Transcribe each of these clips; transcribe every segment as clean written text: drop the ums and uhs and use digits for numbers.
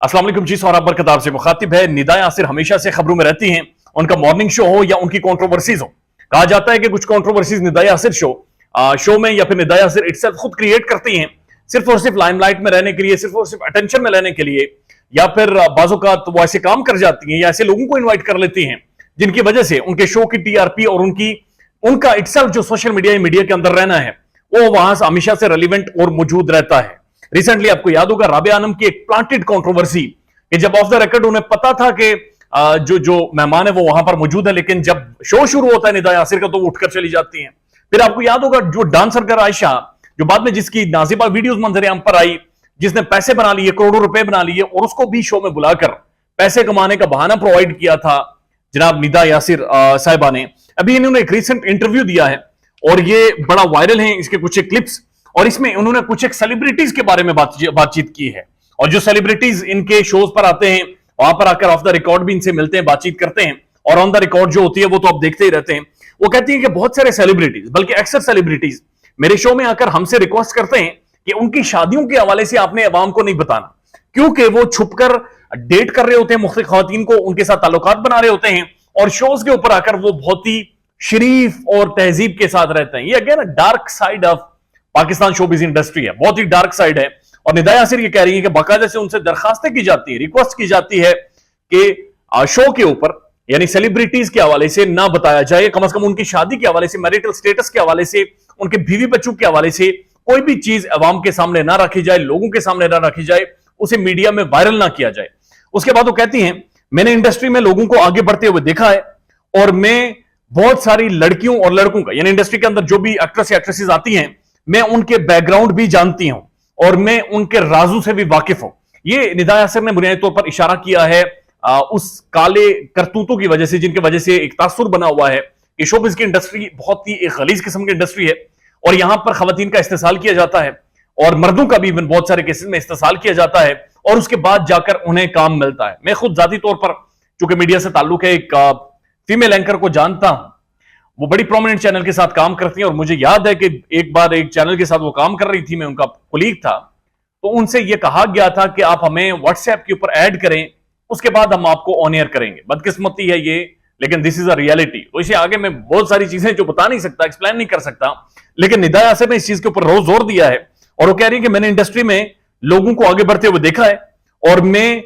अस्सलाम वालेकुम जी, सौरभ बरकतार से मुखातिब है। निदा यासिर हमेशा से खबरों में रहती हैं, उनका मॉर्निंग शो हो या उनकी कंट्रोवर्सीज हो। कहा जाता है कि कुछ कंट्रोवर्सीज निदा यासिर शो में या फिर निदा यासिर इटसेल्फ खुद क्रिएट करती हैं, सिर्फ और सिर्फ लाइमलाइट में रहने के लिए, सिर्फ और सिर्फ अटेंशन में रहने के लिए, या फिर बाज़-औक़ात वो ऐसे काम कर जाती हैं या ऐसे लोगों को इन्वाइट कर लेती हैं जिनकी वजह से उनके शो की टीआरपी और उनका इटसेल्फ जो सोशल मीडिया के अंदर रहना है वो वहां से हमेशा से रेलिवेंट और मौजूद रहता है। रिसेंटली आपको याद होगा राबिया आनम की एक प्लांटेड कंट्रोवर्सी कि जब ऑफ द रिकॉर्ड उन्हें पता था कि जो मेहमान है वो वहां पर मौजूद है, लेकिन जब शो शुरू होता है निदा यासिर का तो वो उठकर चली जाती हैं। फिर आपको याद होगा जो डांसर कर आयशा, जो बाद में जिसकी नाजिबा वीडियोस मंजर-ए-आम पर आई, जिसने पैसे बना लिए, करोड़ों रुपए बना लिए और उसको भी शो में बुलाकर पैसे कमाने का बहाना प्रोवाइड किया था जनाब निदा यासिर साहिबा ने। अभी इन्होंने एक रिसेंट इंटरव्यू दिया है और ये बड़ा वायरल है इसके कुछ क्लिप्स, और इसमें उन्होंने कुछ एक सेलिब्रिटीज के बारे में बातचीत की है। और जो सेलिब्रिटीज इनके शोज पर आते हैं वहां पर आकर ऑफ द रिकॉर्ड भी इनसे मिलते हैं, बातचीत करते हैं, और ऑन द रिकॉर्ड जो होती है वो तो आप देखते ही रहते हैं। वो कहती है कि बहुत सारे सेलिब्रिटीज, बल्कि अक्सर सेलिब्रिटीज मेरे शो में आकर हमसे रिक्वेस्ट करते हैं कि उनकी शादियों के हवाले से आपने अवाम को नहीं बताना, क्योंकि वो छुपकर डेट कर रहे होते हैं मुख्तलिफ खवातीन को, उनके साथ ताल्लुकात बना रहे होते हैं, और शोज के ऊपर आकर वो बहुत ही शरीफ और तहजीब के साथ रहते हैं। ये again dark side of Pakistan showbiz industry है, बहुत ही डार्क साइड है। और निदा यासिर ये कह रही है कि बाकायदा से उनसे दरखास्तें की जाती है, रिक्वेस्ट की जाती है कि शो के ऊपर यानी सेलिब्रिटीज के हवाले से ना बताया जाए, कम से कम उनकी शादी के हवाले से, मैरिटल स्टेटस के हवाले से, उनके बीवी बच्चों के हवाले से कोई भी चीज अवाम के सामने ना रखी जाए, लोगों के सामने ना रखी जाए, उसे मीडिया में वायरल ना किया जाए। उसके बाद वो कहती हैं मैंने इंडस्ट्री में लोगों को आगे बढ़ते हुए देखा है और मैं बहुत सारी लड़कियों और लड़कों का, यानी इंडस्ट्री के अंदर जो भी एक्ट्रेस या एक्ट्रेसेस आती हैं, मैं उनके बैकग्राउंड भी जानती हूं और मैं उनके राजू से भी वाकिफ हूं। ये निदा यासिर ने बुनियादी तौर पर इशारा किया है उस काले करतूतों की वजह से, जिनकी वजह से एक तासुर बना हुआ है कि शोबिज़ की इंडस्ट्री बहुत ही एक गलीज किस्म की इंडस्ट्री है और यहां पर खवातीन का इस्तेसाल किया जाता है और मर्दों का भी बहुत सारे केसेस में इस्तेसाल किया जाता है और उसके बाद जाकर उन्हें काम मिलता है। मैं खुद जाती तौर पर चूंकि मीडिया से ताल्लुक है, एक फीमेल एंकर को जानता हूं, वो बड़ी प्रोमिनेंट चैनल के साथ काम करती हैं और मुझे याद है कि एक बार एक चैनल के साथ वो काम कर रही थी, मैं उनका कुलीग था, तो उनसे ये कहा गया था कि आप हमें व्हाट्सएप के ऊपर ऐड करें, उसके बाद हम आपको ऑन एयर करेंगे। बदकिस्मती है ये, लेकिन दिस इज अ रियलिटी। तो इसे आगे मैं बहुत सारी चीजें जो बता नहीं सकता, एक्सप्लेन नहीं कर सकता, लेकिन निदा यासिर ने इस चीज के ऊपर रोज जोर दिया है और वो कह रही है कि मैंने इंडस्ट्री में लोगों को आगे बढ़ते हुए देखा है और मैं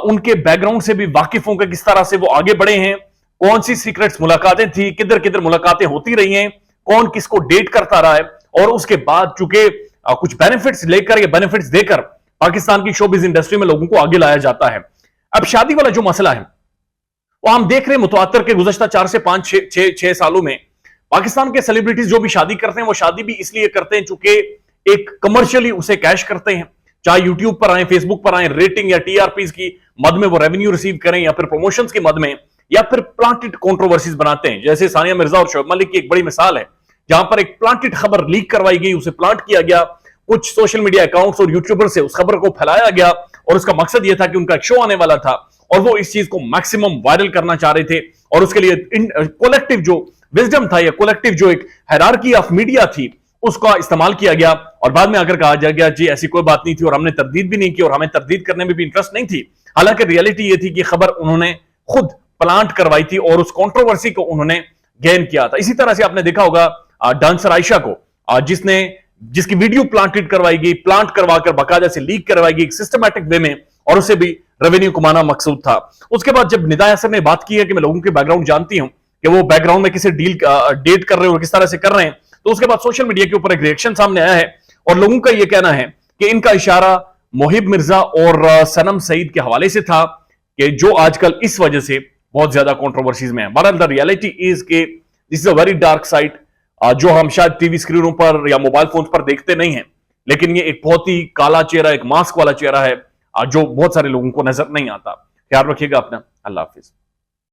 उनके बैकग्राउंड से भी वाकिफ हूं कि किस तरह से वो आगे बढ़े हैं, कौन सी सीक्रेट्स मुलाकातें थी, किधर किधर मुलाकातें होती रही हैं, कौन किसको डेट करता रहा है, और उसके बाद चूंकि कुछ बेनिफिट्स लेकर या बेनिफिट्स देकर पाकिस्तान की शोबिज इंडस्ट्री में लोगों को आगे लाया जाता है। अब शादी वाला जो मसला है वो हम देख रहे हैं मुतवातर के गुज़श्ता 4 से 5 6 सालों में पाकिस्तान के सेलिब्रिटीज जो भी शादी करते हैं वो शादी भी इसलिए करते हैं चूंकि एक कमर्शियली उसे कैश करते हैं, चाहे यूट्यूब पर आए, फेसबुक पर आए, रेटिंग या टीआरपीज की मद में वो रेवेन्यू रिसीव करें या फिर प्रमोशंस की मद में, या फिर प्लांटेड कंट्रोवर्सीज बनाते हैं। जैसे सानिया मिर्जा और शोएब मलिक की एक बड़ी मिसाल है जहां पर एक प्लांटेड खबर लीक करवाई गई, उसे प्लांट किया गया, कुछ सोशल मीडिया अकाउंट्स और यूट्यूबर से उस खबर को फैलाया गया और उसका मकसद यह था कि उनका एक शो आने वाला था और वो इस चीज को मैक्सिमम वायरल करना चाह रहे थे और उसके लिए कोलेक्टिव जो विजडम था या कोलेक्टिव जो एक हायरार्की ऑफ मीडिया थी उसका इस्तेमाल किया गया और बाद में आकर कहा जा गया जी ऐसी कोई बात नहीं थी और हमने तरदीद भी नहीं की और हमें तरदीद करने में भी इंटरेस्ट नहीं थी। हालांकि रियलिटी ये थी कि खबर उन्होंने खुद प्लांट करवाई थी और उस कंट्रोवर्सी को उन्होंने गेन किया था। इसी तरह से आपने देखा होगा डांसर आयशा को जिसकी वीडियो प्लांटेड करवाई गई, प्लांट करवाकर बाकायदा से लीक करवाई गई सिस्टमैटिक वे में, और उसे भी रेवेन्यू कमाना मकसूद था। उसके बाद जब निदा यासिर ने बात की है कि मैं लोगों के बैकग्राउंड जानती हूं कि वो बैकग्राउंड में किसी डेट कर रहे हो, किस तरह से कर रहे हैं, तो उसके बाद सोशल मीडिया के ऊपर एक रिएक्शन सामने आया है और लोगों का यह कहना है कि इनका इशारा मोहिब मिर्जा और सनम सईद के हवाले से था कि जो आजकल इस वजह से बहुत ज्यादा कंट्रोवर्सीज में है। बहरहाल द रियलिटी इज के this is a very dark side जो हम शायद टीवी स्क्रीनों पर या मोबाइल फोन पर देखते नहीं हैं, लेकिन ये एक बहुत ही काला चेहरा, एक मास्क वाला चेहरा है जो बहुत सारे लोगों को नजर नहीं आता। ख्याल रखिएगा अपना। अल्लाह हाफिज।